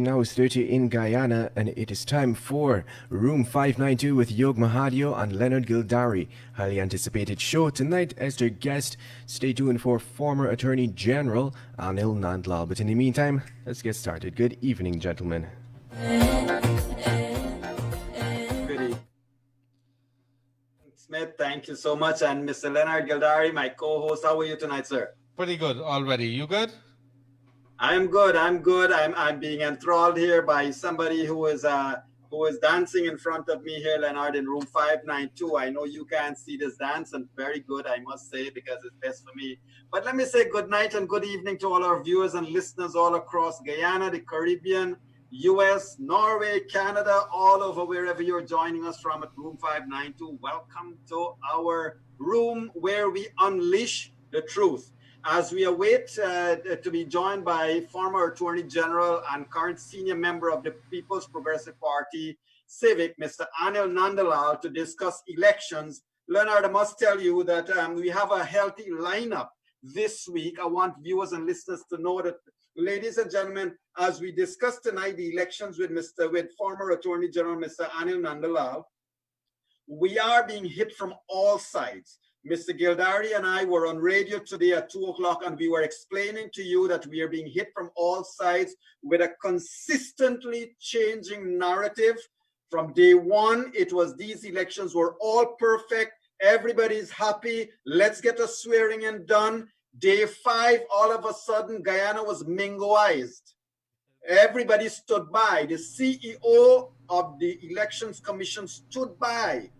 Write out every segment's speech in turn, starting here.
now is 30 in Guyana, and it is time for Room 592 with Yog Mahadeo and Leonard Gildarie. Highly anticipated show tonight as their guest. Stay tuned for former Attorney General Anil Nandlall. But in the meantime, let's get started. Good evening, gentlemen. Good Smith, thank you so much. And Mr. Leonard Gildarie, my co-host, how are you tonight, sir? Pretty good already. You good? I'm good. I'm being enthralled here by somebody who is dancing in front of me here, Leonard, in room 592. I know you can't see this dance, and very good, I must say, because it's best for me. But let me say good night and good evening to all our viewers and listeners all across Guyana, the Caribbean, US, Norway, Canada, all over wherever you're joining us from at room 592. Welcome to our room where we unleash the truth. As we await to be joined by former Attorney General and current senior member of the People's Progressive Party, Civic, Mr. Anil Nandlall, to discuss elections. Leonard, I must tell you that we have a healthy lineup this week. I want viewers and listeners to know that, ladies and gentlemen, as we discuss tonight the elections with former Attorney General, Mr. Anil Nandlall, we are being hit from all sides. Mr. Gildarie and I were on radio today at 2 o'clock, and we were explaining to you that we are being hit from all sides with a consistently changing narrative. From day one, it was these elections were all perfect. Everybody's happy. Let's get a swearing in done. Day 5, all of a sudden, Guyana was Mingoized. Everybody stood by. The CEO of the Elections Commission stood by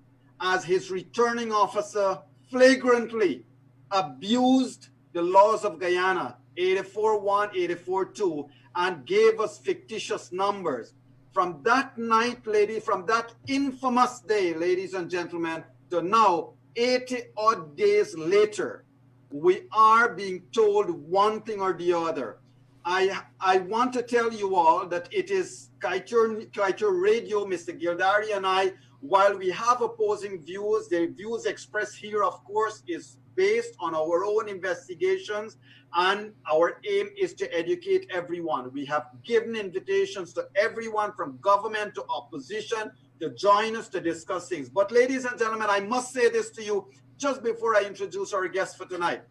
as his returning officer flagrantly abused the laws of Guyana, 84-1, 84-2, and gave us fictitious numbers. From that night, from that infamous day, ladies and gentlemen, to now, 80 odd days later, we are being told one thing or the other. I want to tell you all that it is Kaito Radio, Mr. Gildarie and I, while we have opposing views, the views expressed here, of course, is based on our own investigations, and our aim is to educate everyone. We have given invitations to everyone from government to opposition to join us to discuss things. But ladies and gentlemen, I must say this to you just before I introduce our guest for tonight.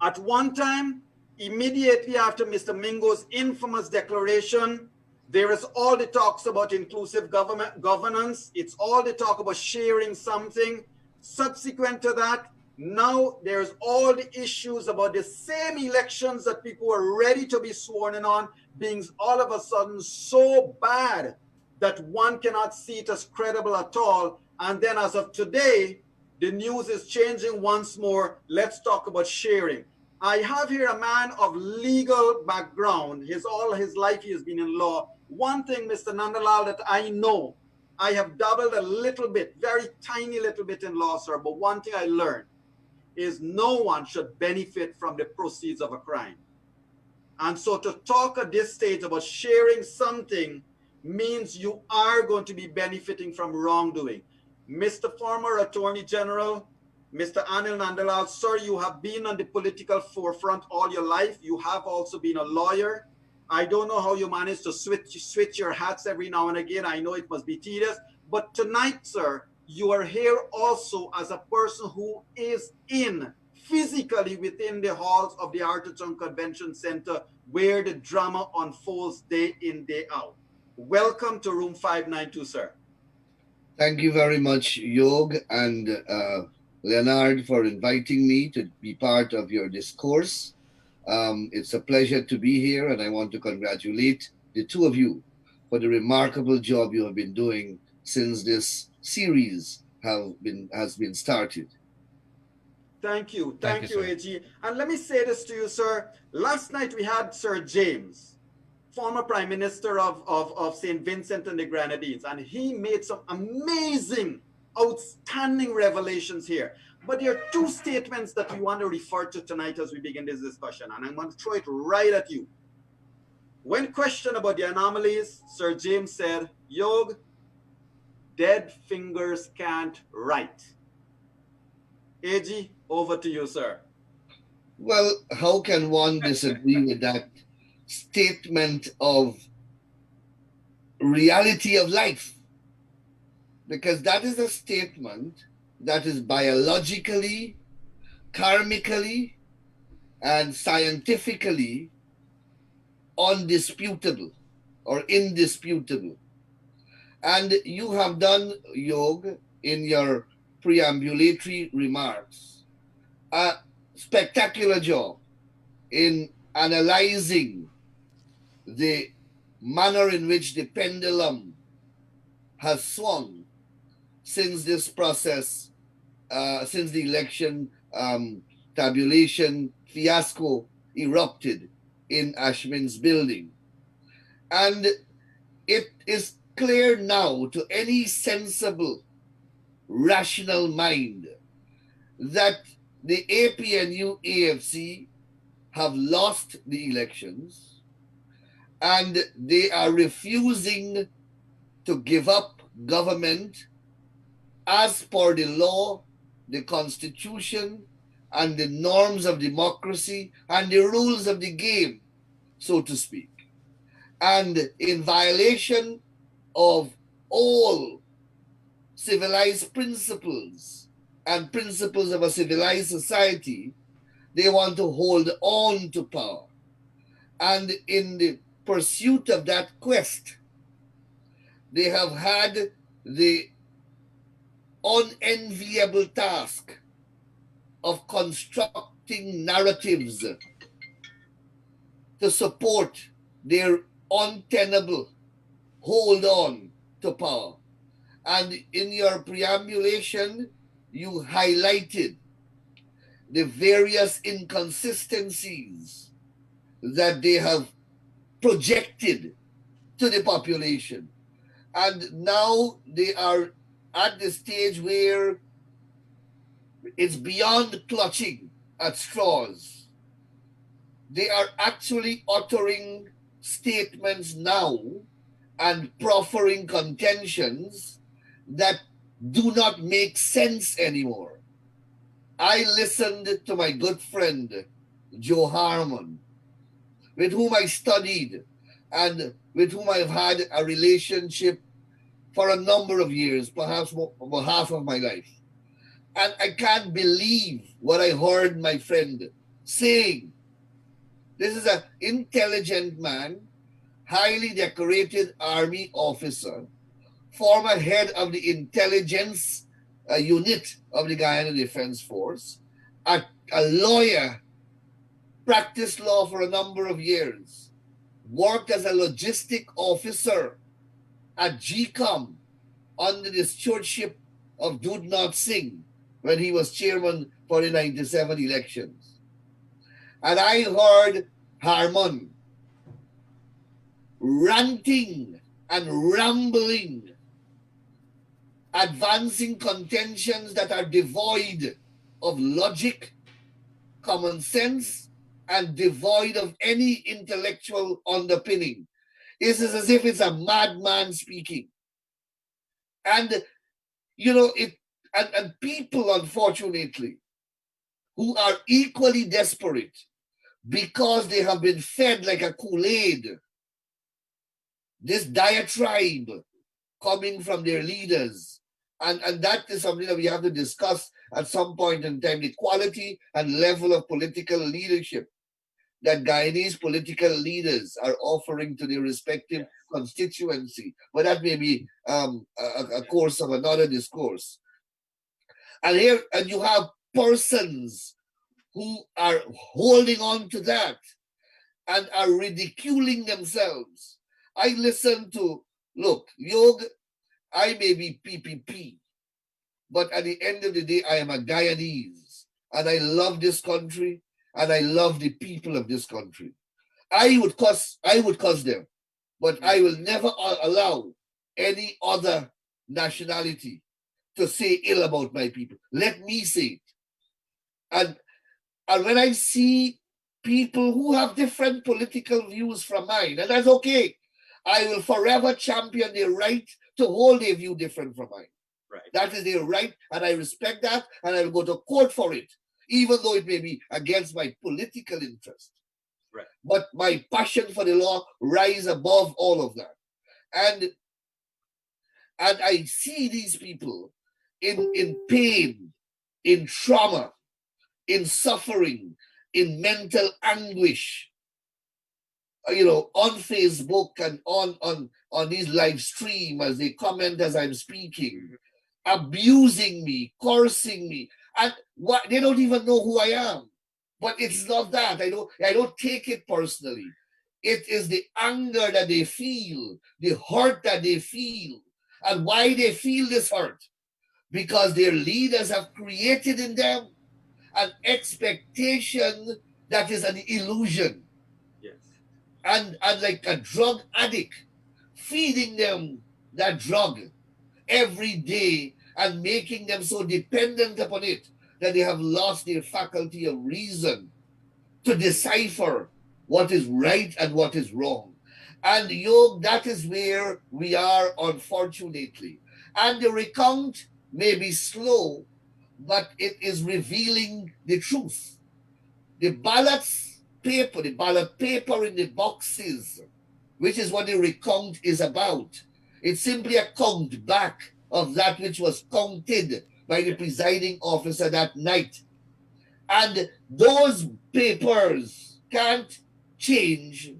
At one time, immediately after Mr. Mingo's infamous declaration, there is all the talks about inclusive governance. It's all the talk about sharing something. Subsequent to that, now there's all the issues about the same elections that people were ready to be sworn in on being all of a sudden so bad that one cannot see it as credible at all. And then as of today, the news is changing once more. Let's talk about sharing. I have here a man of legal background. All his life he has been in law. One thing, Mr. Nandlall, that I know, I have dabbled a little bit, very tiny little bit in law, sir, but one thing I learned is no one should benefit from the proceeds of a crime. And so to talk at this stage about sharing something means you are going to be benefiting from wrongdoing. Mr. Former Attorney General, Mr. Anil Nandlall, sir, you have been on the political forefront all your life. You have also been a lawyer. I don't know how you manage to switch your hats every now and again. I know it must be tedious. But tonight, sir, you are here also as a person who is physically within the halls of the Artichoke Convention Center where the drama unfolds day in, day out. Welcome to Room 592, sir. Thank you very much, Yog and Leonard, for inviting me to be part of your discourse. It's a pleasure to be here, and I want to congratulate the two of you for the remarkable job you have been doing since this series has been started. Thank you, AG. And let me say this to you, sir. Last night we had Sir James, former Prime Minister of St. Vincent and the Grenadines, and he made some amazing, outstanding revelations here. But there are two statements that we want to refer to tonight as we begin this discussion, and I'm going to throw it right at you. When questioned about the anomalies, Sir James said, Yog, dead fingers can't write. AG, over to you, sir. Well, how can one disagree with that statement of reality of life, because that is a statement that is biologically, karmically, and scientifically undisputable or indisputable. And you have done, Yog, in your preambulatory remarks, a spectacular job in analyzing the manner in which the pendulum has swung since this process, since the election tabulation fiasco erupted in Ashmin's building. And it is clear now to any sensible, rational mind that the APNU AFC have lost the elections and they are refusing to give up government as per the law, the constitution, and the norms of democracy and the rules of the game, so to speak. And in violation of all civilized principles and principles of a civilized society, they want to hold on to power. And in the pursuit of that quest, they have had the unenviable task of constructing narratives to support their untenable hold on to power. And in your preambulation, you highlighted the various inconsistencies that they have projected to the population. And now they are at the stage where it's beyond clutching at straws. They are actually uttering statements now and proffering contentions that do not make sense anymore. I listened to my good friend, Joe Harmon, with whom I studied and with whom I've had a relationship for a number of years, perhaps over half of my life. And I can't believe what I heard my friend saying. This is an intelligent man, highly decorated army officer, former head of the intelligence unit of the Guyana Defense Force, a lawyer, practiced law for a number of years, worked as a logistic officer at GCOM under the stewardship of Dudnath Singh when he was chairman for the 97 elections. And I heard Harmon ranting and rambling, advancing contentions that are devoid of logic, common sense, and devoid of any intellectual underpinning. It is as if it's a madman speaking. And, you know, and people, unfortunately, who are equally desperate because they have been fed like a Kool-Aid, this diatribe coming from their leaders. And that is something that we have to discuss at some point in time, the quality and level of political leadership that Guyanese political leaders are offering to their respective constituency. But that may be a course of another discourse. And here, and you have persons who are holding on to that and are ridiculing themselves. I listen to, look, Yog, I may be PPP, but at the end of the day, I am a Guyanese, and I love this country, and I love the people of this country. I would cuss them, but I will never allow any other nationality to say ill about my people. Let me say it. And when I see people who have different political views from mine, and that's okay, I will forever champion their right to hold a view different from mine. Right. That is their right, and I respect that, and I will go to court for it, even though it may be against my political interest. Right. But my passion for the law rises above all of that. And I see these people in pain, in trauma, in suffering, in mental anguish, on Facebook and on these live stream as they comment as I'm speaking, abusing me, cursing me, and they don't even know who I am. But it's not that. I don't take it personally. It is the anger that they feel, the hurt that they feel, and why they feel this hurt. Because their leaders have created in them an expectation that is an illusion. Yes. And like a drug addict, feeding them that drug every day and making them so dependent upon it that they have lost their faculty of reason to decipher what is right and what is wrong. And that is where we are, unfortunately. And the recount may be slow, but it is revealing the truth. The ballot paper in the boxes, which is what the recount is about. It's simply a count back of that which was counted by the presiding officer that night. And those papers can't change,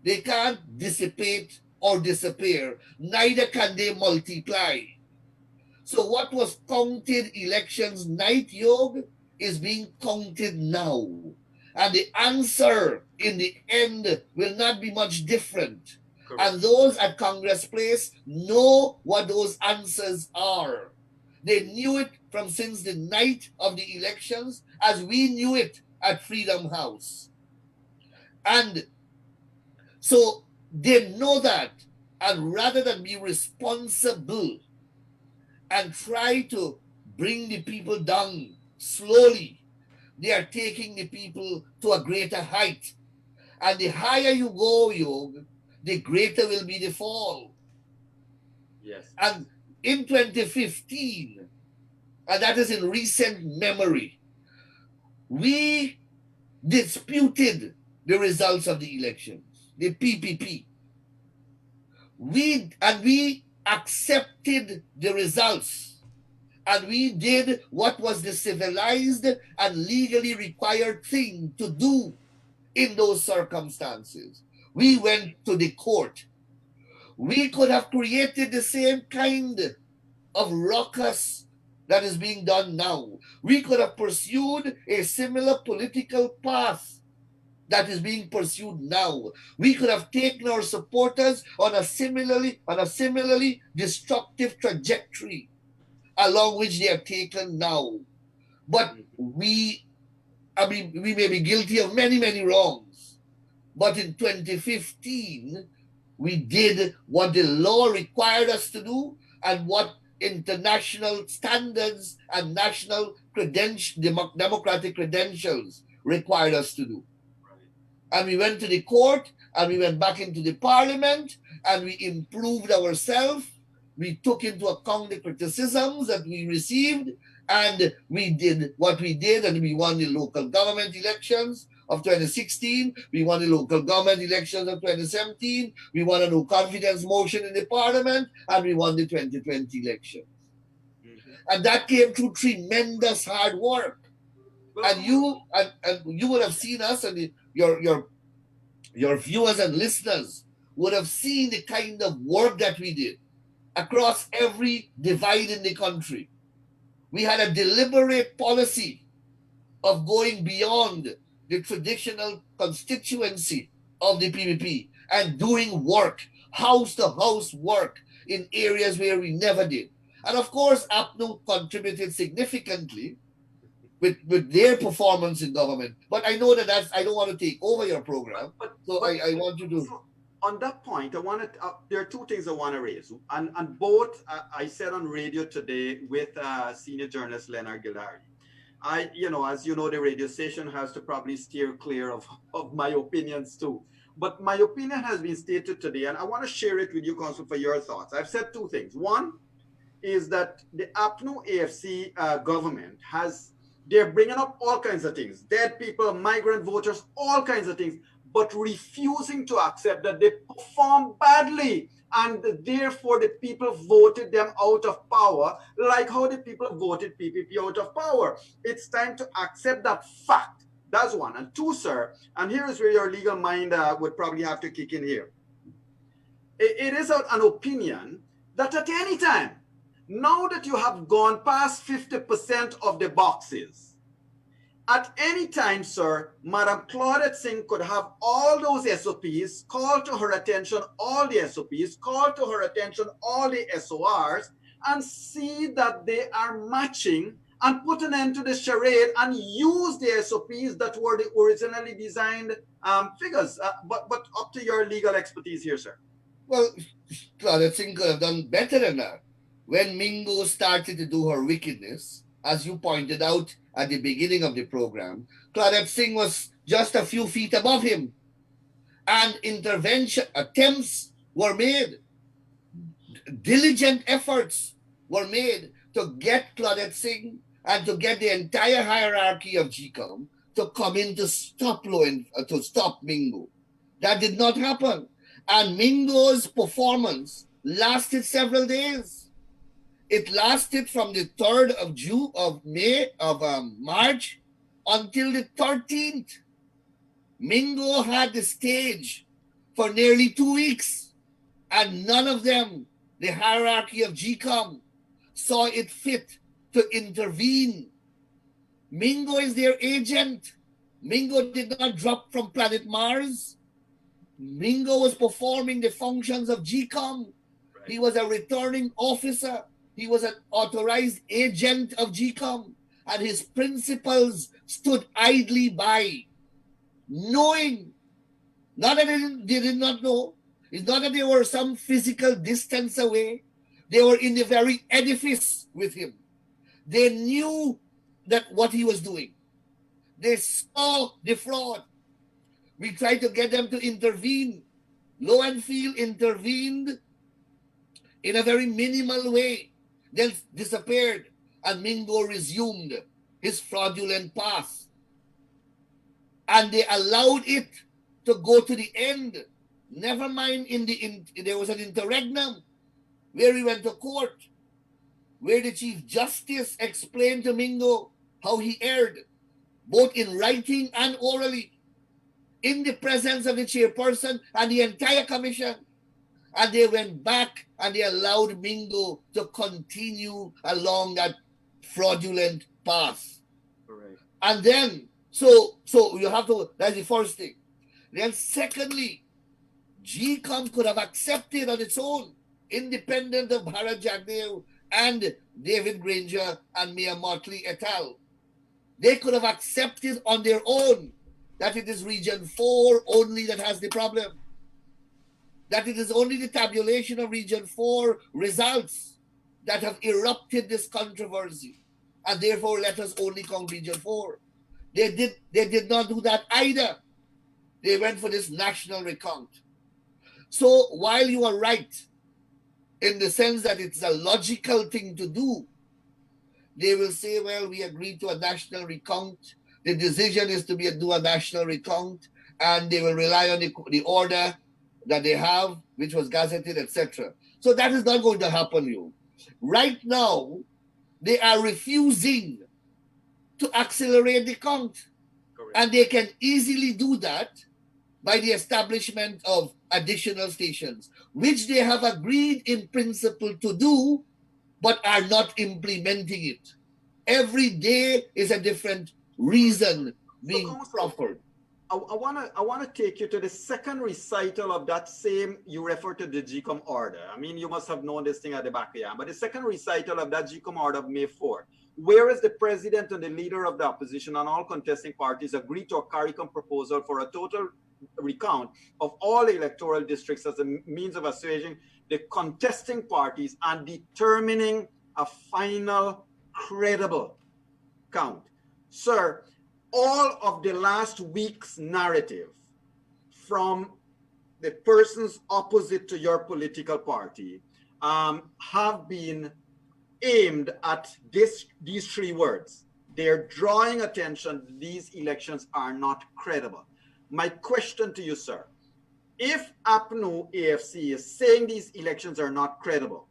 they can't dissipate or disappear, neither can they multiply. So what was counted elections night, Yog, is being counted now. And the answer in the end will not be much different. Correct. And those at Congress Place know what those answers are. They knew it from since the night of the elections, as we knew it at Freedom House. And so they know that. And rather than be responsible and try to bring the people down slowly, they are taking the people to a greater height. And the higher you go, Yog, the greater will be the fall. Yes. And in 2015, and that is in recent memory, we disputed the results of the elections, the PPP. We accepted the results, and we did what was the civilized and legally required thing to do in those circumstances. We went to the court. We could have created the same kind of ruckus that is being done now. We could have pursued a similar political path that is being pursued now. We could have taken our supporters on a similarly destructive trajectory along which they are taken now. But we may be guilty of many, many wrongs. But in 2015, we did what the law required us to do and what international standards and national democratic credentials required us to do. And we went to the court, and we went back into the parliament, and we improved ourselves. We took into account the criticisms that we received, and we did what we did, and we won the local government elections of 2016. We won the local government elections of 2017. We won a no confidence motion in the parliament, and we won the 2020 elections. And that came through tremendous hard work. And you would have seen us, and your viewers and listeners would have seen the kind of work that we did across every divide in the country. We had a deliberate policy of going beyond the traditional constituency of the PPP and doing work, house-to-house work in areas where we never did. And of course, APNU contributed significantly with their performance in government. But I know I don't want to take over your program. I want you to... So on that point, there are two things I want to raise. And both, I said on radio today with senior journalist Leonard Gildarie. As you know, the radio station has to probably steer clear of my opinions too. But my opinion has been stated today, and I want to share it with you, Council, for your thoughts. I've said two things. One is that the APNU AFC government they're bringing up all kinds of things, dead people, migrant voters, all kinds of things. but refusing to accept that they performed badly. And therefore, the people voted them out of power, like how the people voted PPP out of power. It's time to accept that fact. That's one. And two, sir, and here is where your legal mind would probably have to kick in here. It is an opinion that at any time, now that you have gone past 50% of the boxes, at any time, sir, Madam Claudette Singh could have all those SOPs, call to her attention all the SOPs, call to her attention all the SORs, and see that they are matching and put an end to the charade and use the SOPs that were the originally designed figures. But up to your legal expertise here, sir. Well, Claudette Singh could have done better than that. When Mingo started to do her wickedness, as you pointed out at the beginning of the program, Claudette Singh was just a few feet above him. And intervention attempts were made. Diligent efforts were made to get Claudette Singh and to get the entire hierarchy of GCOM to come in to stop Mingo. That did not happen. And Mingo's performance lasted several days. It lasted from the 3rd of March until the 13th. Mingo had the stage for nearly 2 weeks, and none of them, the hierarchy of GCOM, saw it fit to intervene. Mingo is their agent. Mingo did not drop from planet Mars. Mingo was performing the functions of GCOM. Right. He was a returning officer. He was an authorized agent of GCOM, and his principals stood idly by, knowing, not that they did not know, it's not that they were some physical distance away, they were in the very edifice with him. They knew that what he was doing. They saw the fraud. We tried to get them to intervene. Lowenfield intervened in a very minimal way, then disappeared, and Mingo resumed his fraudulent path. And they allowed it to go to the end. Never mind, there was an interregnum where he went to court, where the Chief Justice explained to Mingo how he erred, both in writing and orally, in the presence of the chairperson and the entire commission. And they went back and they allowed Mingo to continue along that fraudulent path. Correct. And then, so you have to, that's the first thing. Then secondly, GCOM could have accepted on its own, independent of Bharat Jagdeo and David Granger and Mia Motley et al. They could have accepted on their own that it is Region 4 only that has the problem. That it is only the tabulation of Region 4 results that have erupted this controversy, and therefore let us only count Region 4. They did not do that either. They went for this national recount. So while you are right in the sense that it's a logical thing to do, they will say, well, we agreed to a national recount. The decision is to do a national recount, and they will rely on the order that they have, which was gazetted, etc. So that is not going to happen, you. Right now, they are refusing to accelerate the count. Correct. And they can easily do that by the establishment of additional stations, which they have agreed in principle to do, but are not implementing it. Every day is a different reason being proffered. I want to take you to the second recital of that same, you refer to the GCOM order. I mean, you must have known this thing at the back of your hand, but the second recital of that GCOM order of May 4th, whereas the president and the leader of the opposition and all contesting parties agreed to a CARICOM proposal for a total recount of all electoral districts as a means of assuaging the contesting parties and determining a final credible count. Sir, all of the last week's narrative from the persons opposite to your political party have been aimed at these three words. They're drawing attention, these elections are not credible. My question to you, sir, if APNU AFC is saying these elections are not credible,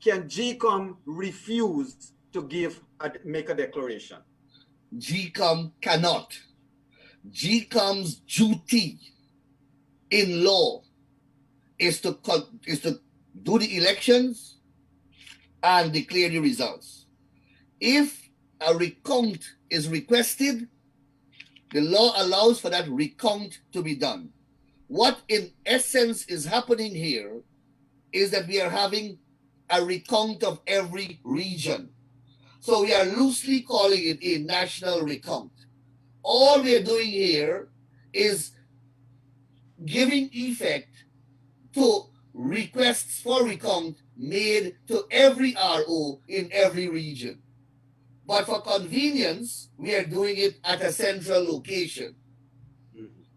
can GCOM refuse to make a declaration? GCOM cannot. GCOM's duty in law is to do the elections and declare the results. If a recount is requested, the law allows for that recount to be done. What in essence is happening here is that we are having a recount of every region. So we are loosely calling it a national recount. All we are doing here is giving effect to requests for recount made to every RO in every region. But for convenience, we are doing it at a central location.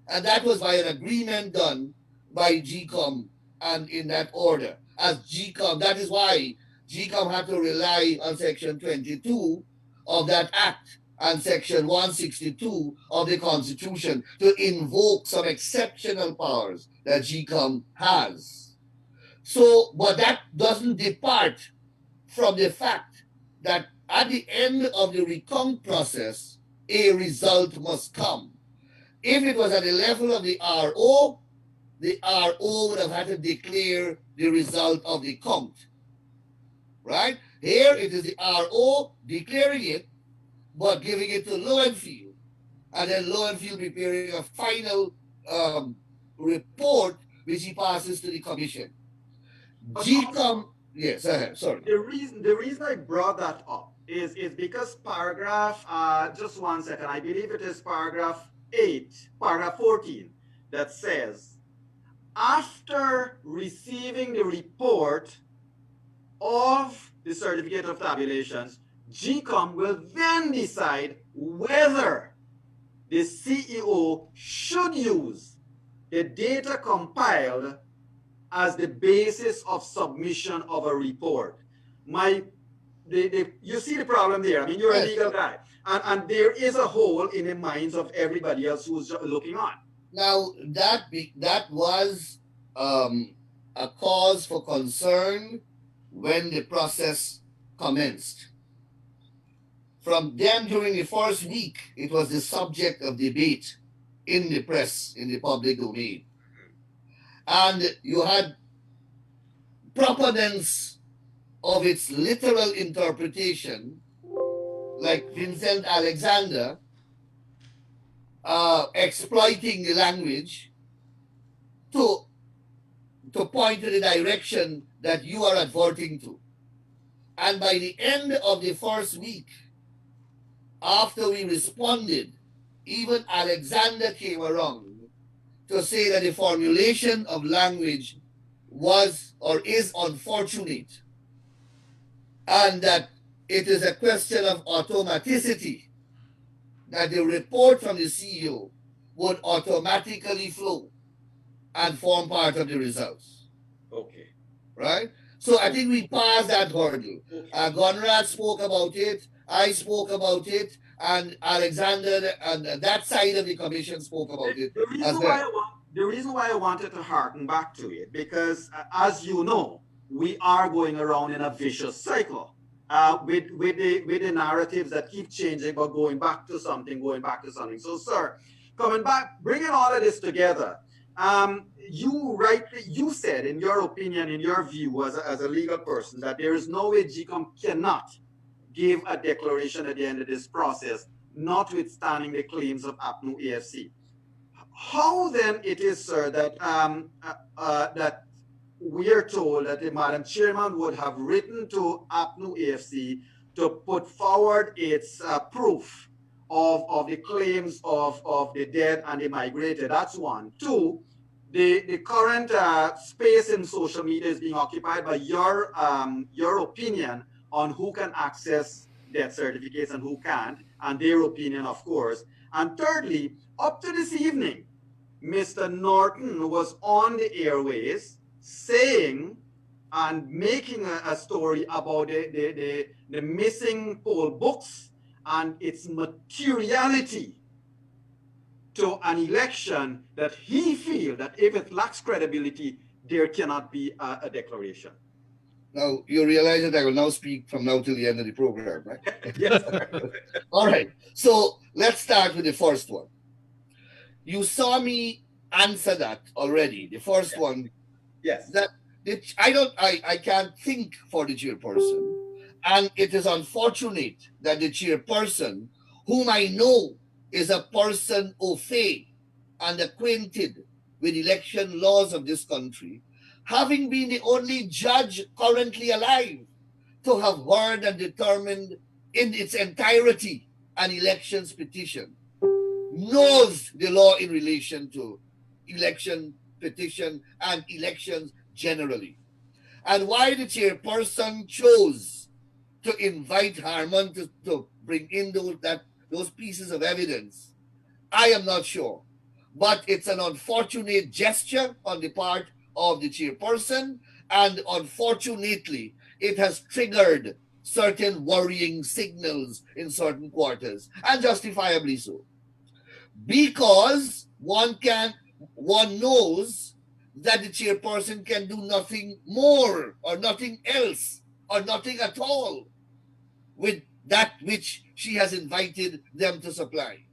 And that was by an agreement done by GCOM and in that order. As GCOM, that is why GCOM had to rely on Section 22 of that Act and Section 162 of the Constitution to invoke some exceptional powers that GCOM has. So, but that doesn't depart from the fact that at the end of the recount process, a result must come. If it was at the level of the RO would have had to declare the result of the count. Right? Here it is the RO declaring it, but giving it to Lowenfield. And then Lowenfield preparing a final report which he passes to the commission. GCOM, yes, sorry. The reason I brought that up is because paragraph, just one second, I believe it is paragraph 14, that says, after receiving the report of the certificate of tabulations, GCOM will then decide whether the CEO should use the data compiled as the basis of submission of a report. You see the problem there. I mean, you're a legal guy. And there is a hole in the minds of everybody else who's looking on. Now, that was a cause for concern when the process commenced. From then, during the first week, it was the subject of debate in the press, in the public domain. And you had proponents of its literal interpretation, like Vincent Alexander, exploiting the language to point to the direction that you are adverting to. And by the end of the first week, after we responded, even Alexander came around to say that the formulation of language was or is unfortunate, and that it is a question of automaticity, that the report from the CEO would automatically flow and form part of the results. Okay. Right? So I think we passed that hurdle. Conrad spoke about it, I spoke about it, and Alexander and that side of the commission spoke about it. The reason why I wanted to harken back to it, because as you know, we are going around in a vicious cycle with the narratives that keep changing, but going back to something. So, sir, coming back, bringing all of this together, you said, in your opinion, in your view as a legal person, that there is no way GCOM cannot give a declaration at the end of this process, notwithstanding the claims of APNU AFC. How then it is, sir, that that we are told that the Madam Chairman would have written to APNU AFC to put forward its proof of the claims of the dead and the migrated? That's one. Two, the current space in social media is being occupied by your opinion on who can access death certificates and who can't, and their opinion, of course. And thirdly, up to this evening, Mr. Norton was on the airways saying and making a story about the missing poll books and its materiality to an election that he feels that if it lacks credibility, there cannot be a declaration. Now, you realize that I will now speak from now till the end of the program, right? Yes, sir. All right. So let's start with the first one. You saw me answer that already. The first one, Yes. that I can't think for the chairperson. And it is unfortunate that the chairperson, whom I know is a person au fait and acquainted with election laws of this country, having been the only judge currently alive to have heard and determined in its entirety an elections petition, knows the law in relation to election petition and elections generally. And why the chairperson chose to invite Harman to bring in those pieces of evidence, I am not sure. But it's an unfortunate gesture on the part of the chairperson, and unfortunately, it has triggered certain worrying signals in certain quarters, and justifiably so. Because one knows that the chairperson can do nothing more or nothing else or nothing at all with that which she has invited them to supply.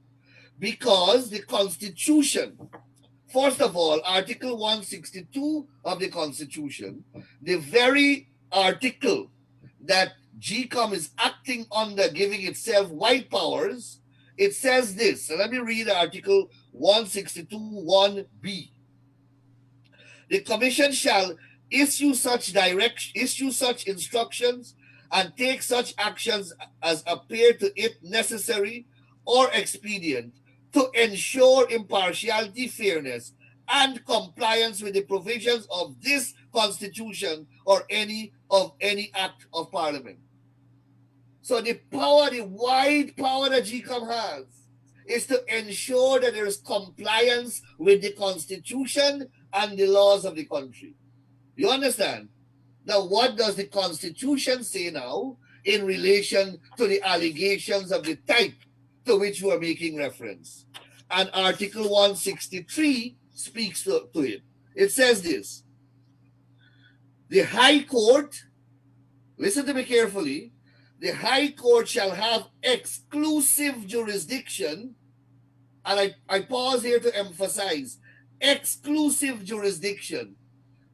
Because the Constitution, first of all, Article 162 of the Constitution, the very article that GCOM is acting under, giving itself wide powers, it says this. So let me read Article 162(1)(b). The Commission shall issue such instructions and take such actions as appear to it necessary or expedient to ensure impartiality, fairness, and compliance with the provisions of this Constitution or any act of Parliament. So the wide power that GCOM has is to ensure that there is compliance with the Constitution and the laws of the country. You understand? Now, what does the Constitution say now in relation to the allegations of the type to which we are making reference? And Article 163 speaks to it. It says this: the High Court, listen to me carefully, the High Court shall have exclusive jurisdiction, and I pause here to emphasize, exclusive jurisdiction.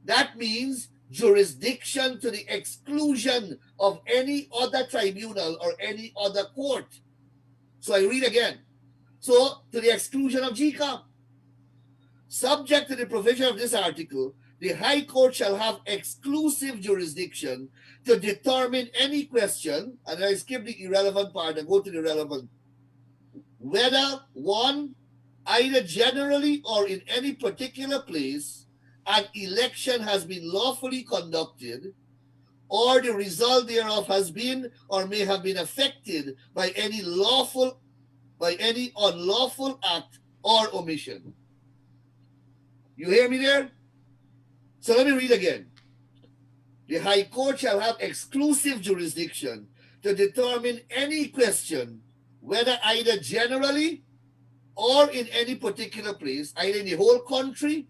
That means jurisdiction to the exclusion of any other tribunal or any other court. So I read again. So, to the exclusion of GCOM. Subject to the provision of this article, the High Court shall have exclusive jurisdiction to determine any question, and I skip the irrelevant part and go to the relevant, whether one, either generally or in any particular place, an election has been lawfully conducted, or the result thereof has been or may have been affected by any unlawful act or omission. You hear me there? So let me read again. The High Court shall have exclusive jurisdiction to determine any question, whether either generally or in any particular place, either in the whole country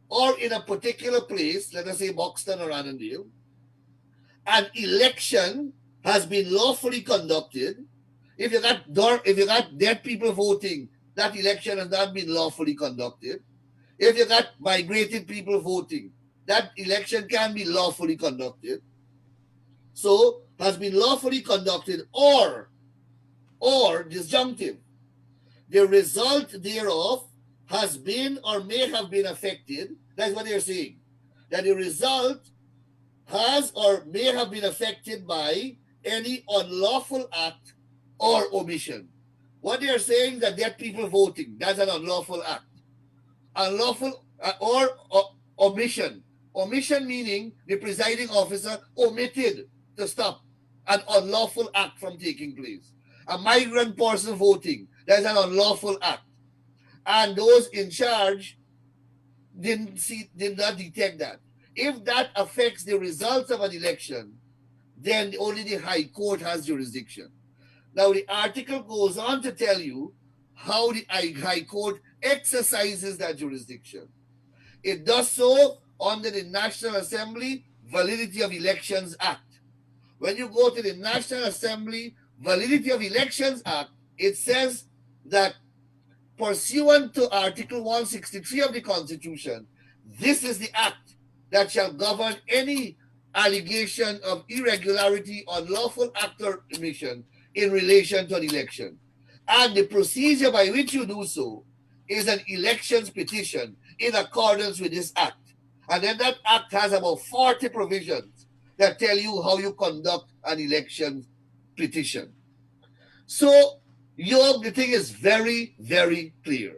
or in a particular place, let us say Buxton or Annandale, an election has been lawfully conducted. If you got dead people voting, that election has not been lawfully conducted. If you got migrated people voting, that election can be lawfully conducted. So, has been lawfully conducted, or disjunctive, the result thereof has been or may have been affected. That's what they're saying. That the result has or may have been affected by any unlawful act or omission. What they are saying, that dead people voting, that's an unlawful act. Unlawful or omission. Omission meaning the presiding officer omitted to stop an unlawful act from taking place. A migrant person voting, that's an unlawful act. And those in charge did not detect that. If that affects the results of an election, then only the High Court has jurisdiction. Now, the article goes on to tell you how the High Court exercises that jurisdiction. It does so under the National Assembly Validity of Elections Act. When you go to the National Assembly Validity of Elections Act, it says that pursuant to Article 163 of the Constitution, this is the act that shall govern any allegation of irregularity, unlawful act or omission in relation to an election. And the procedure by which you do so is an elections petition in accordance with this act. And then that act has about 40 provisions that tell you how you conduct an election petition. So, the thing is very, very clear.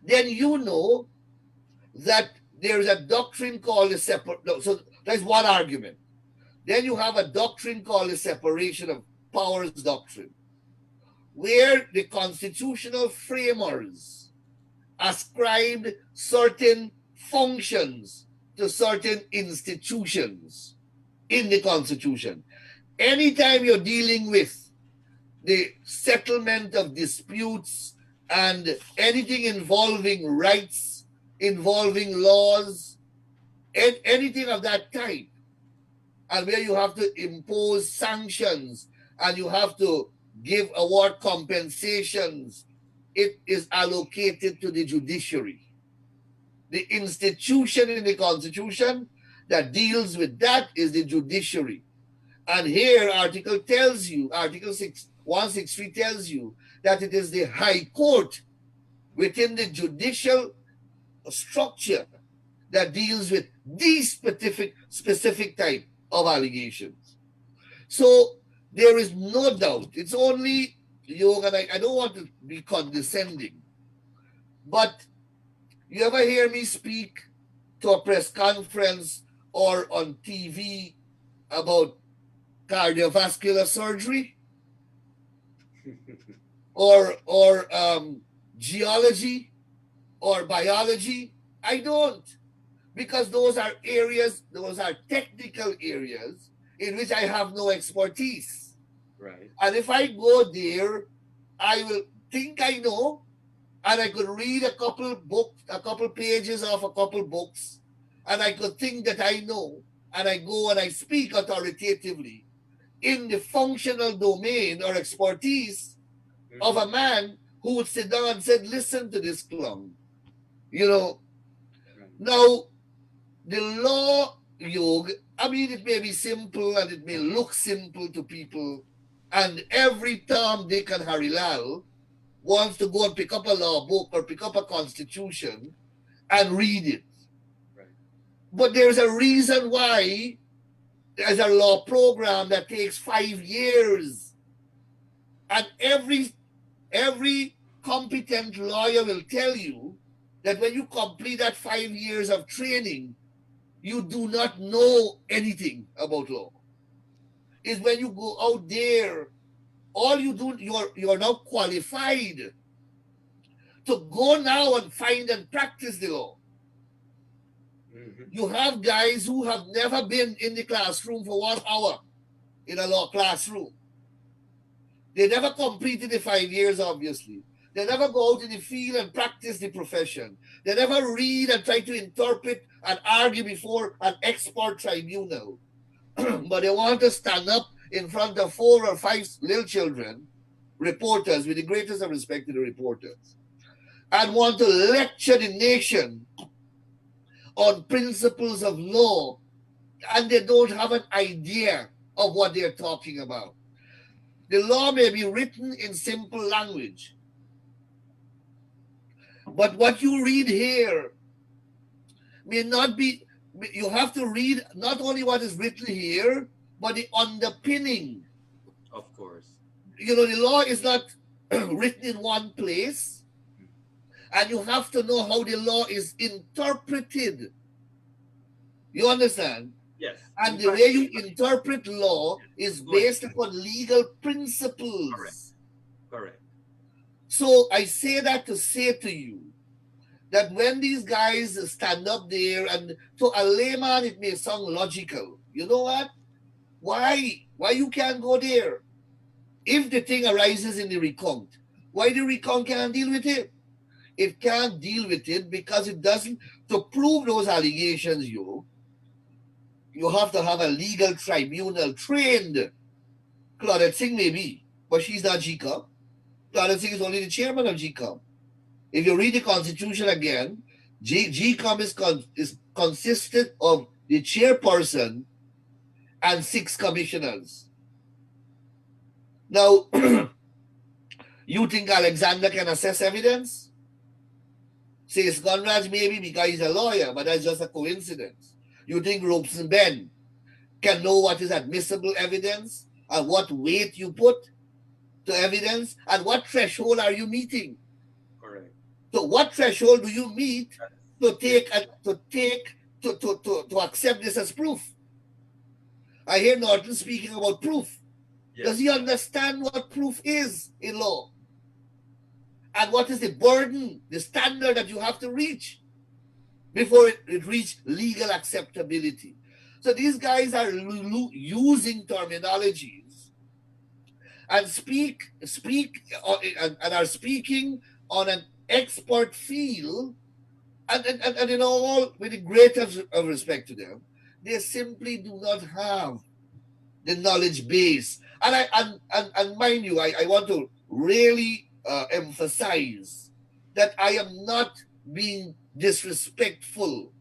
Then you know that there is a doctrine called the so that's one argument. Then you have a doctrine called the separation of powers doctrine, where the constitutional framers ascribed certain functions to certain institutions in the Constitution. Anytime you're dealing with the settlement of disputes and anything involving rights, involving laws, and anything of that type, and where you have to impose sanctions and you have to award compensations, it is allocated to the judiciary. The institution in the Constitution that deals with that is the judiciary. And here, Article 163 tells you that it is the High Court within the judicial structure that deals with these specific type of allegations. So there is no doubt. It's only, Yog, and I don't want to be condescending, but you ever hear me speak to a press conference or on TV about cardiovascular surgery or geology or biology? I don't, because those are technical areas in which I have no expertise. Right. And if I go there, I will think I know, and I could read a couple pages of a couple books, and I could think that I know, and I go and I speak authoritatively in the functional domain or expertise of a man who would sit down and said, listen to this clown. Now, the law, Yog, I mean, it may be simple and it may look simple to people, and every Tom, Dick, and Harry Lal wants to go and pick up a law book or pick up a constitution and read it. Right. But there's a reason why there's a law program that takes 5 years. And every competent lawyer will tell you that when you complete that 5 years of training, you do not know anything about law. It's when you go out there, all you do, you are now qualified to go now and find and practice the law. You have guys who have never been in the classroom for 1 hour in a law classroom. They never completed the 5 years, obviously. They never go out in the field and practice the profession. They never read and try to interpret and argue before an expert tribunal. But they want to stand up in front of 4 or 5 little children, reporters, with the greatest of respect to the reporters, and want to lecture the nation on principles of law, and they don't have an idea of what they're talking about. The law may be written in simple language, but what you read here may not be, you have to read not only what is written here, but the underpinning. Of course. The law is not written in one place, and you have to know how the law is interpreted. You understand? Yes. And the way you interpret law is based upon legal principles. Correct. So I say that to say to you that when these guys stand up there, and to a layman it may sound logical. You know what? Why you can't go there? If the thing arises in the recount, Why the recount can't deal with it? It can't deal with it because it doesn't. To prove those allegations, you have to have a legal tribunal trained. Claudette Singh may be, but she's not GCOM. Claudette Singh is only the chairman of GCOM. If you read the Constitution again, GCOM is consisted of the chairperson and 6 commissioners. Now, you think Alexander can assess evidence? Says Conrad maybe because he's a lawyer, but that's just a coincidence. You think Robeson Ben can know what is admissible evidence and what weight you put to evidence and what threshold are you meeting? Correct. So what threshold do you meet to accept this as proof? I hear Norton speaking about proof. Yes. Does he understand what proof is in law? And what is the burden, the standard that you have to reach before it reach legal acceptability? So these guys are using terminologies and are speaking on an expert field, and in all with the greatest of respect to them, they simply do not have the knowledge base. And mind you, I want to really emphasize that I am not being disrespectful,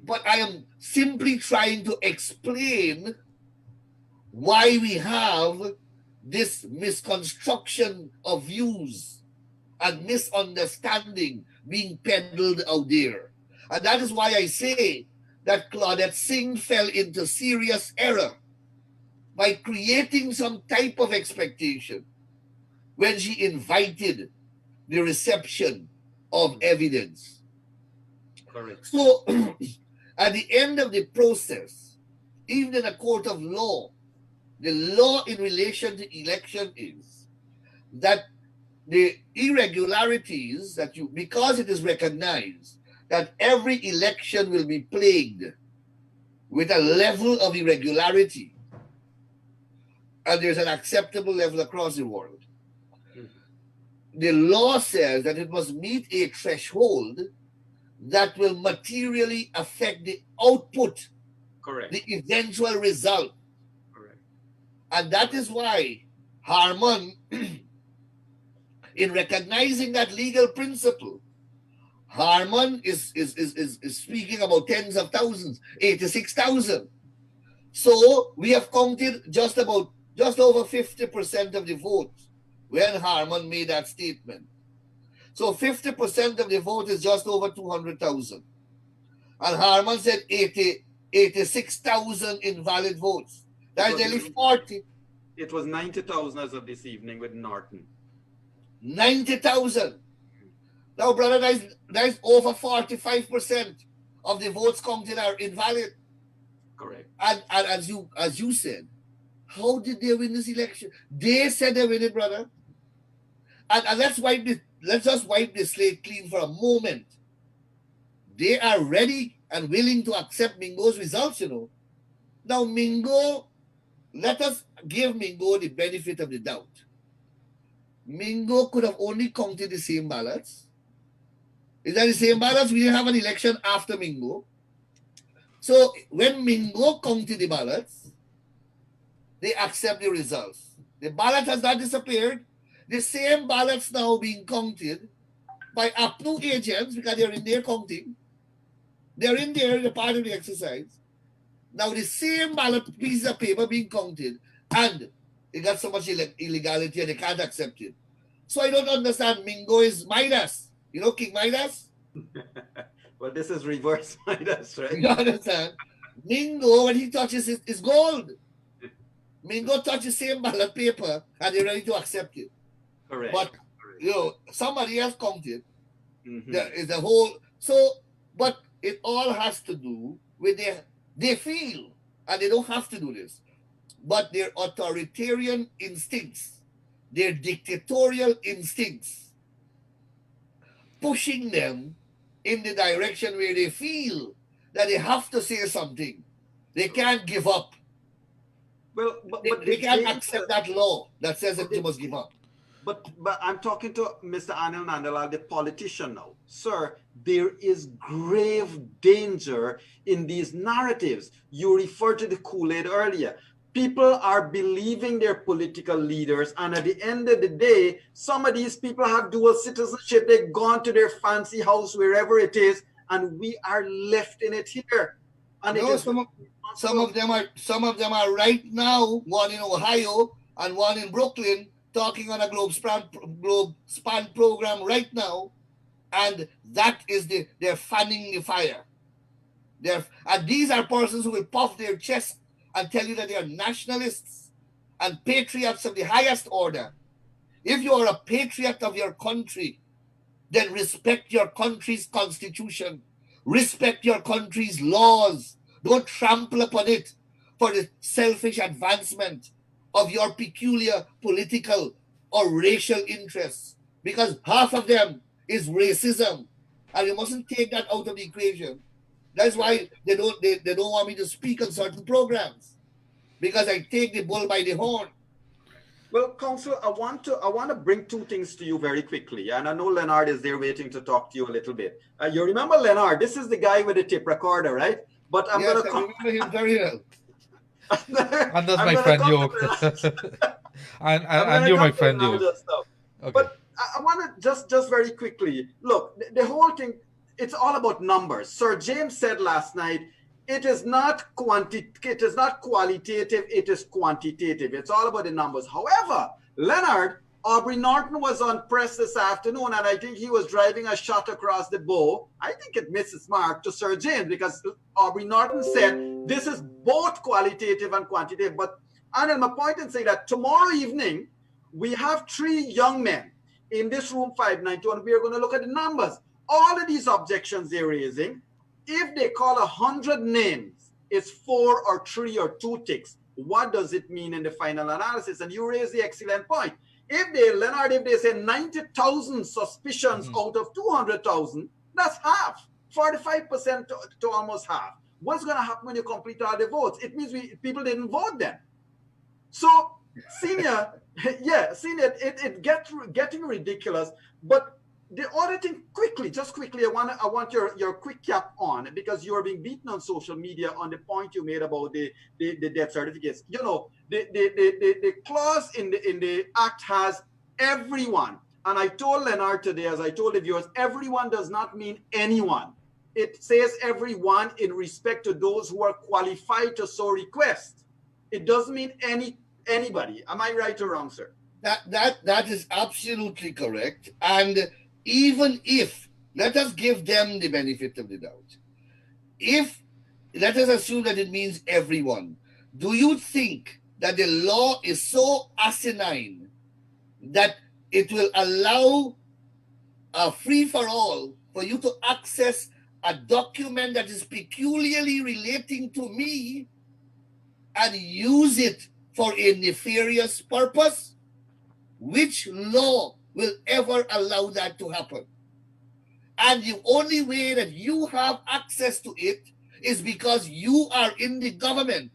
but I am simply trying to explain why we have this misconstruction of views and misunderstanding being peddled out there. And that is why I say that Claudette Singh fell into serious error by creating some type of expectation when she invited the reception of evidence. Correct. So, at the end of the process, even in a court of law, the law in relation to election is that the irregularities that because it is recognized that every election will be plagued with a level of irregularity, and there's an acceptable level across the world. The law says that it must meet a threshold that will materially affect the output, Correct. the eventual result. Correct. And that is why Harman, in recognizing that legal principle, Harman is speaking about tens of thousands, 86,000. So we have counted just over 50% of the votes when Harman made that statement. So 50% of the vote is just over 200,000. And Harman said 86,000 invalid votes. That's nearly 40. It was 90,000 as of this evening with Norton. 90,000. Now, brother, that is over 45% of the votes counted are invalid. Correct. And as you said, how did they win this election? They said they win it, brother. And let's just wipe the slate clean for a moment. They are ready and willing to accept Mingo's results, you know. Now, Mingo, let us give Mingo the benefit of the doubt. Mingo could have only counted the same ballots. Is that the same ballots? We didn't have an election after Mingo. So when Mingo counted the ballots, they accept the results. The ballot has not disappeared. The same ballots now being counted by APNU agents because they're in there counting. They're in there, they're part of the exercise. Now the same ballot pieces of paper being counted, and they got so much illegality and they can't accept it. So I don't understand. Mingo is Midas. You know King Midas? Well, this is reverse Midas, right? You understand? Mingo, when he touches it, is gold. Mingo touches the same ballot paper and they're ready to accept it. Correct. But somebody else counted. Mhm. There is a whole but it all has to do with they feel, and they don't have to do this, but their authoritarian instincts, their dictatorial instincts, pushing them in the direction where they feel that they have to say something. They can't give up. Well, but They can't accept that law that says that they must give up. But I'm talking to Mr. Anil Nandlall, the politician now. Sir, there is grave danger in these narratives. You referred to the Kool-Aid earlier. People are believing their political leaders, and at the end of the day, some of these people have dual citizenship. They've gone to their fancy house, wherever it is, and we are left in it here. And No, it is some of them are right now, one in Ohio and one in Brooklyn, talking on a globe span program right now, and that is they're fanning the fire. And these are persons who will puff their chest and tell you that they are nationalists and patriots of the highest order. If you are a patriot of your country, then respect your country's constitution, respect your country's laws. Don't trample upon it for the selfish advancement of your peculiar political or racial interests, because half of them is racism, and you mustn't take that out of the equation. That's why they don't want me to speak on certain programs, because I take the bull by the horn. Well, Council, I want to bring two things to you very quickly, and I know Leonard is there waiting to talk to you a little bit. You remember Leonard? This is the guy with the tape recorder, right? But I'm Yes, gonna I remember him very well. And that's I'm my gonna friend come to Yog. the- and I'm and gonna you're my come to friend now Yog. just now. Okay. But I want to just very quickly look. The whole thing, it's all about numbers. Sir James said last night, it is not it is not qualitative, it is quantitative. It's all about the numbers. However, Leonard, Aubrey Norton was on press this afternoon, and I think he was driving a shot across the bow. I think it misses mark to Sir James, because Aubrey Norton said this is both qualitative and quantitative. But Anil, my point in saying that tomorrow evening we have 3 young men in this room 592, and we are going to look at the numbers. All of these objections they're raising, if they call 100 names, it's 4 or 3 or 2 ticks. What does it mean in the final analysis? And you raise the excellent point. If they say 90,000 suspicions out of 200,000, that's half, 45% to almost half. What's going to happen when you complete all the votes? It means people didn't vote then. So, senior, it gets getting ridiculous. But the other thing, just quickly, I want your quick cap on, because you are being beaten on social media on the point you made about the death certificates. You know, the clause in the act has everyone. And I told Leonard today, as I told the viewers, everyone does not mean anyone. It says everyone in respect to those who are qualified to so request. It doesn't mean anybody. Am I right or wrong, sir? That is absolutely correct. And even if, let us give them the benefit of the doubt, if, let us assume that it means everyone, do you think that the law is so asinine that it will allow a free-for-all for you to access a document that is peculiarly relating to me and use it for a nefarious purpose? Which law will ever allow that to happen? And the only way that you have access to it is because you are in the government.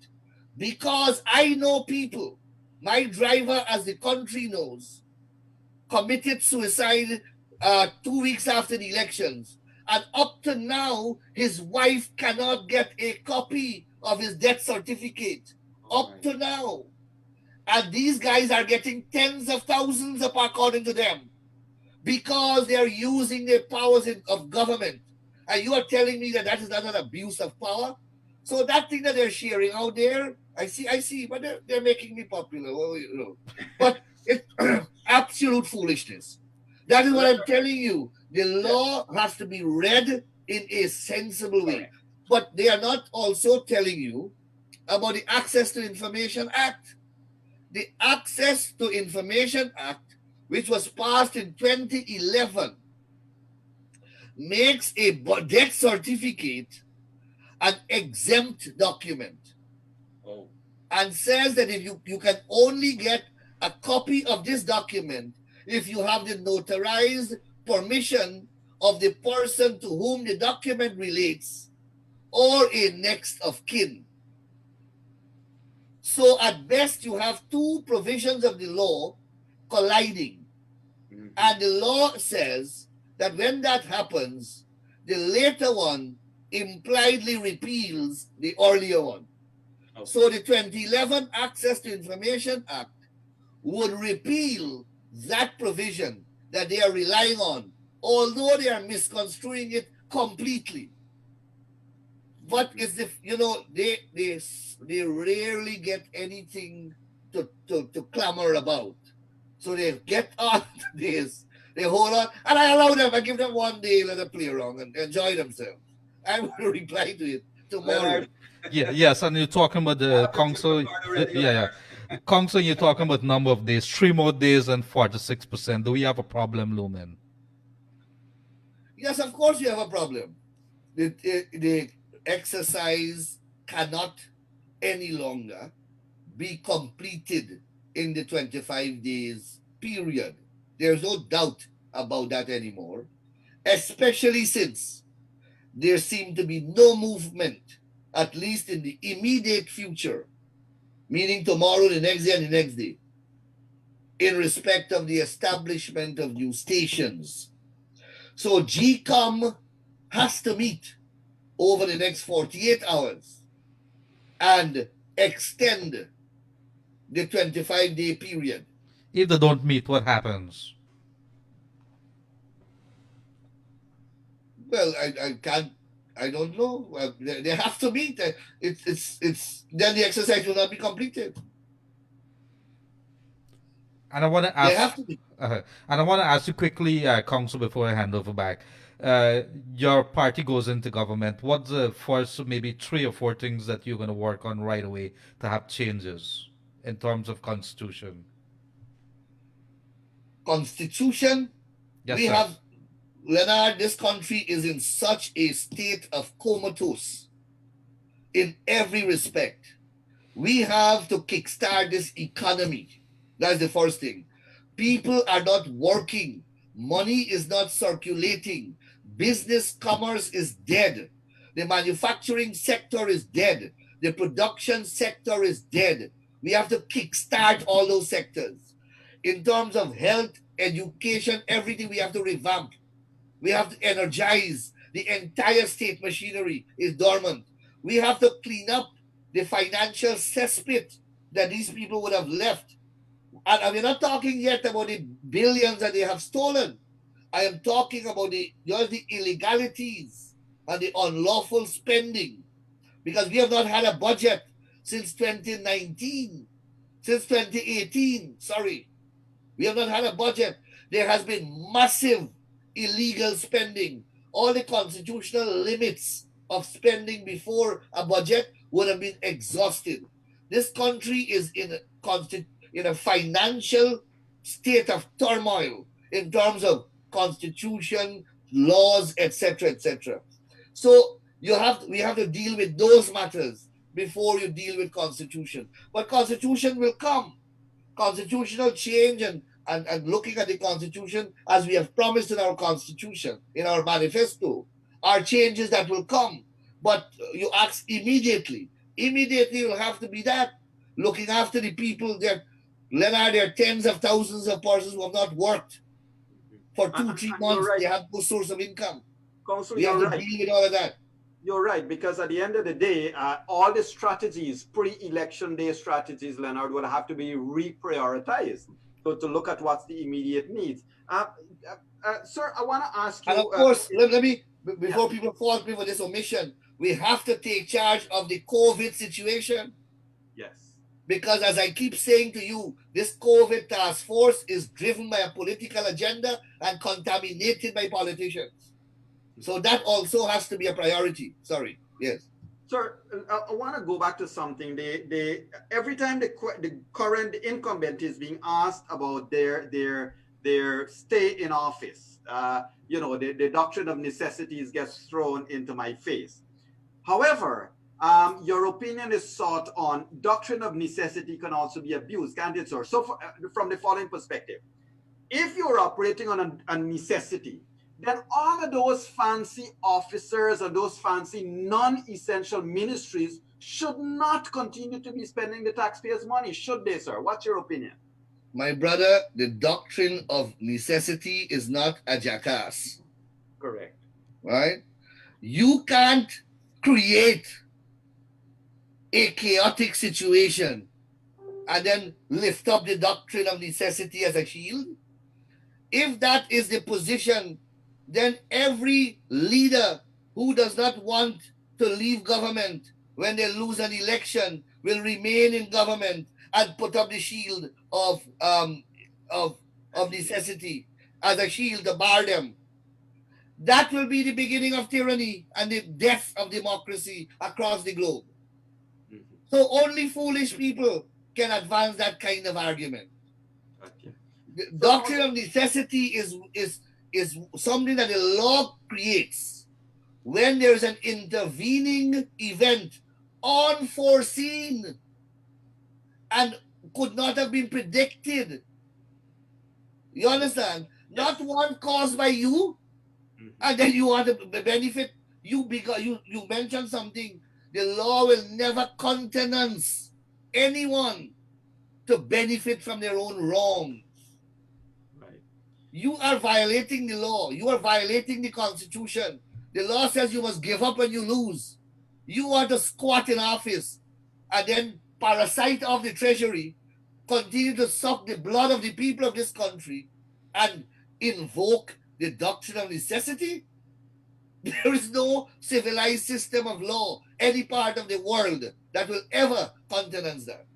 Because I know people, my driver, as the country knows, committed suicide 2 weeks after the elections. And up to now, his wife cannot get a copy of his death certificate. Up to now. And these guys are getting tens of thousands up, according to them, because they are using their powers of government. And you are telling me that that is not an abuse of power? So that thing that they're sharing out there, I see, but they're making me popular. Well, you know. But it's absolute foolishness. That is what I'm telling you. The law has to be read in a sensible way. But they are not also telling you about the Access to Information Act. The Access to Information Act, which was passed in 2011, makes a death certificate an exempt document. And says that if you can only get a copy of this document if you have the notarized permission of the person to whom the document relates or a next of kin. So at best, you have 2 provisions of the law colliding. And the law says that when that happens, the later one impliedly repeals the earlier one. Okay. So the 2011 Access to Information Act would repeal that provision that they are relying on, although they are misconstruing it completely. But it's if they rarely get anything to clamor about. So they get on this, they hold on, and I allow them, I give them 1 day, let them play around and enjoy themselves. I will reply to it tomorrow. Leonard. Yes, and you're talking about the council. Council, you're talking about number of days, 3 more days and 46%. Do we have a problem looming? Yes, of course you have a problem. The exercise cannot any longer be completed in the 25 days period. There's no doubt about that anymore, especially since there seemed to be no movement, at least in the immediate future, meaning tomorrow, the next day, and the next day, in respect of the establishment of new stations. So GCOM has to meet over the next 48 hours and extend the 25-day period. If they don't meet, what happens? Well, I don't know. They have to meet. Then the exercise will not be completed. And I want to They ask. have to meet. And I want to ask you quickly, Council, before I hand over back. Your party goes into government. What's the first maybe 3 or 4 things that you're going to work on right away to have changes in terms of constitution? Constitution. Yes, We sir. have, Leonard, this country is in such a state of comatose in every respect. We have to kickstart this economy. That's the first thing. People are not working. Money is not circulating. Business commerce is dead. The manufacturing sector is dead. The production sector is dead. We have to kickstart all those sectors. In terms of health, education, everything we have to revamp. We have to energize. The entire state machinery is dormant. We have to clean up the financial cesspit that these people would have left. And we're not talking yet about the billions that they have stolen. I am talking about just the illegalities and the unlawful spending. Because we have not had a budget since 2019, since 2018, sorry. We have not had a budget. There has been massive illegal spending. All the constitutional limits of spending before a budget would have been exhausted. This country is in a financial state of turmoil in terms of constitution, laws, etc., etc. So we have to deal with those matters before you deal with constitution. But constitution will come. Constitutional change and looking at the constitution as we have promised in our constitution, in our manifesto, are changes that will come. But you ask immediately. Immediately will have to be that. Looking after the people there. Leonard, there are tens of thousands of persons who have not worked for 2-3 months. Right. They have no source of income. Council, We have you're to right. deal with all of that. You're right, because at the end of the day, all the strategies, pre-election day strategies, Leonard, will have to be reprioritized. So to look at what's the immediate needs. Sir, I want to ask you. And of course, let me, before people fault me for this omission, we have to take charge of the COVID situation. Yes. Because as I keep saying to you, this COVID task force is driven by a political agenda and contaminated by politicians. So that also has to be a priority. Sorry. Yes. Sir, I want to go back to something. Every time the current incumbent is being asked about their stay in office, the doctrine of necessities gets thrown into my face. However, your opinion is sought on doctrine of necessity can also be abused, can't it, sir? So from the following perspective, if you're operating on a necessity, then all of those fancy officers and those fancy non-essential ministries should not continue to be spending the taxpayers' money, should they, sir? What's your opinion? My brother, the doctrine of necessity is not a jackass, Correct. right? You can't create a chaotic situation and then lift up the doctrine of necessity as a shield. If that is the position, then every leader who does not want to leave government when they lose an election will remain in government and put up the shield of necessity as a shield to bar them. That will be the beginning of tyranny and the death of democracy across the globe. Mm-hmm. So only foolish people can advance that kind of argument. Okay. The So, doctrine of necessity is something that the law creates when there's an intervening event unforeseen and could not have been predicted. You understand? yes. Not one caused by you, Mhm. and then you want to benefit. You mentioned something. The law will never countenance anyone to benefit from their own wrong. Right. You are violating the law. You are violating the Constitution. The law says you must give up when you lose. You want to squat in office and then parasite of the treasury, continue to suck the blood of the people of this country and invoke the doctrine of necessity? There is no civilized system of law, any part of the world, that will ever countenance that.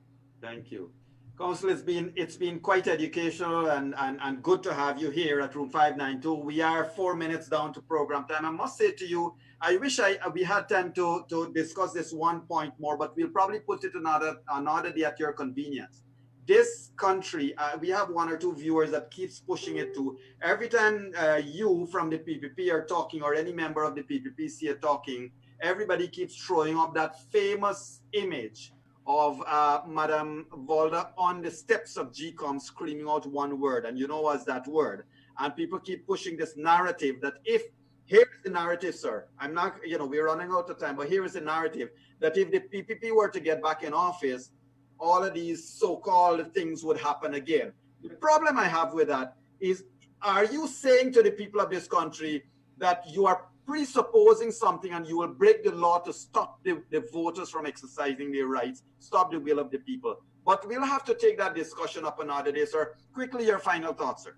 Thank you. Council, it's been quite educational and good to have you here at Room 592. We are 4 minutes down to program time. I must say to you, I wish we had time to discuss this one point more, but we'll probably put it another day at your convenience. This country, we have one or two viewers that keeps pushing it to every time you from the PPP are talking or any member of the PPPC are talking, everybody keeps throwing up that famous image of Madame Volda on the steps of GCOM screaming out one word, and you know what's that word? And people keep pushing this narrative that if here's the narrative, sir. I'm not, we're running out of time, but here is the narrative that if the PPP were to get back in office, all of these so-called things would happen again. The problem I have with that is, are you saying to the people of this country that you are presupposing something and you will break the law to stop the voters from exercising their rights, stop the will of the people? But we'll have to take that discussion up another day, sir. Quickly, your final thoughts, sir.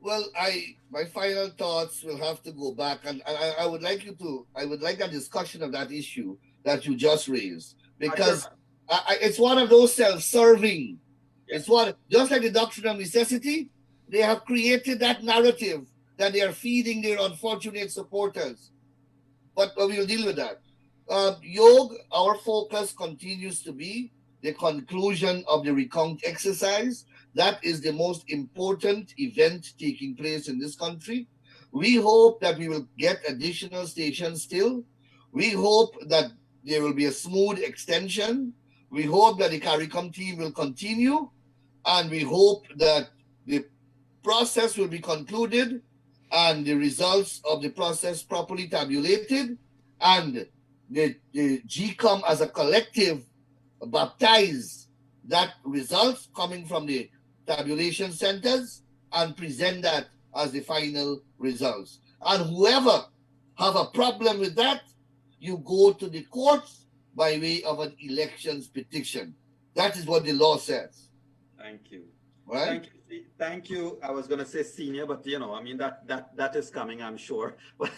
Well, my final thoughts will have to go back, and I would like a discussion of that issue that you just raised, because it's one of those self-serving. Yes. It's one, just like the doctrine of necessity, they have created that narrative that they are feeding their unfortunate supporters. But we will deal with that. Yog, our focus continues to be the conclusion of the recount exercise. That is the most important event taking place in this country. We hope that we will get additional stations still. We hope that there will be a smooth extension. We hope that the CARICOM team will continue. And we hope that the process will be concluded and the results of the process properly tabulated, and the GCOM as a collective baptize that results coming from the tabulation centers and present that as the final results. And whoever have a problem with that, you go to the courts by way of an elections petition. That is what the law says. Thank you. Right? Thank you. I was going to say senior, but that is coming, I'm sure. But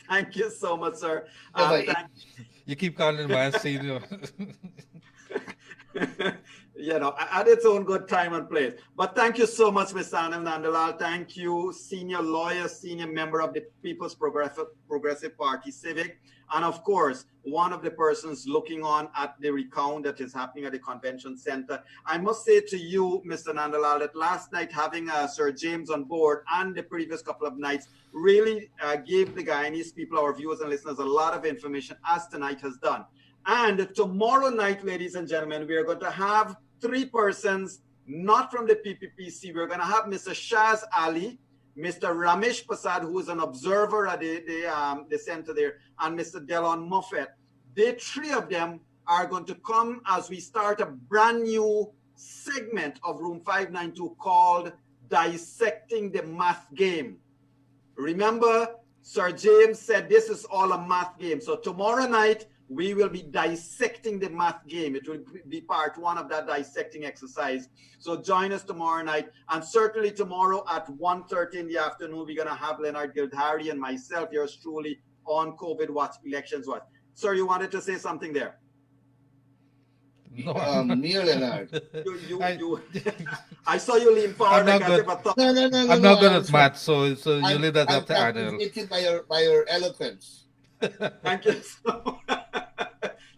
thank you so much, sir. You keep calling my senior. At its own good time and place. But thank you so much, Mr. Anil Nandlall. Thank you, senior lawyer, senior member of the People's Progressive Party Civic, and of course, one of the persons looking on at the recount that is happening at the convention center. I must say to you, Mr. Nandlall, that last night having Sir James on board and the previous couple of nights really gave the Guyanese people, our viewers and listeners, a lot of information, as tonight has done. And tomorrow night, ladies and gentlemen, we are going to have 3 persons, not from the PPPC. We're going to have Mr. Shaz Ali, Mr. Ramesh Prasad, who is an observer at the center there, and Mr. Delon Moffett. The 3 of them are going to come as we start a brand new segment of Room 592 called Dissecting the Math Game. Remember, Sir James said this is all a math game. So tomorrow night, we will be dissecting the math game. It will be part one of that dissecting exercise. So join us tomorrow night. And certainly tomorrow at 1:30 in the afternoon, we're going to have Leonard Gildarie and myself, yours truly, on COVID Watch, Elections Watch. Sir, you wanted to say something there? No, Me or Leonard? I saw you lean forward. I'm not like as good. if I thought, No. I'm not good I at was- math, so you I'm- leave that I'm up to Anil. captivated by your eloquence. thank you so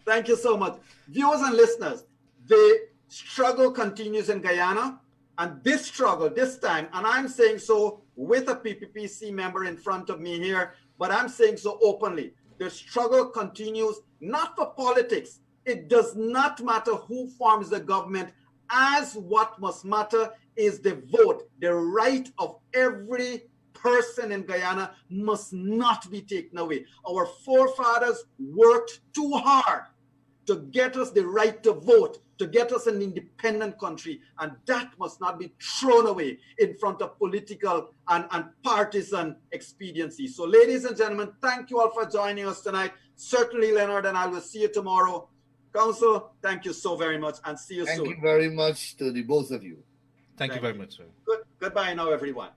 Thank you so much. Viewers and listeners, the struggle continues in Guyana. And this struggle, this time, and I'm saying so with a PPPC member in front of me here, but I'm saying so openly. The struggle continues, not for politics. It does not matter who forms the government, as what must matter is the vote. The right of every person in Guyana must not be taken away. Our forefathers worked too hard to get us the right to vote, to get us an independent country, and that must not be thrown away in front of political and partisan expediency. So ladies and gentlemen, thank you all for joining us tonight. Certainly, Leonard and I will see you tomorrow. Council, thank you so very much, and see you soon. Thank you very much to the both of you. Thank you Thank very you. much, sir. Goodbye now, everyone.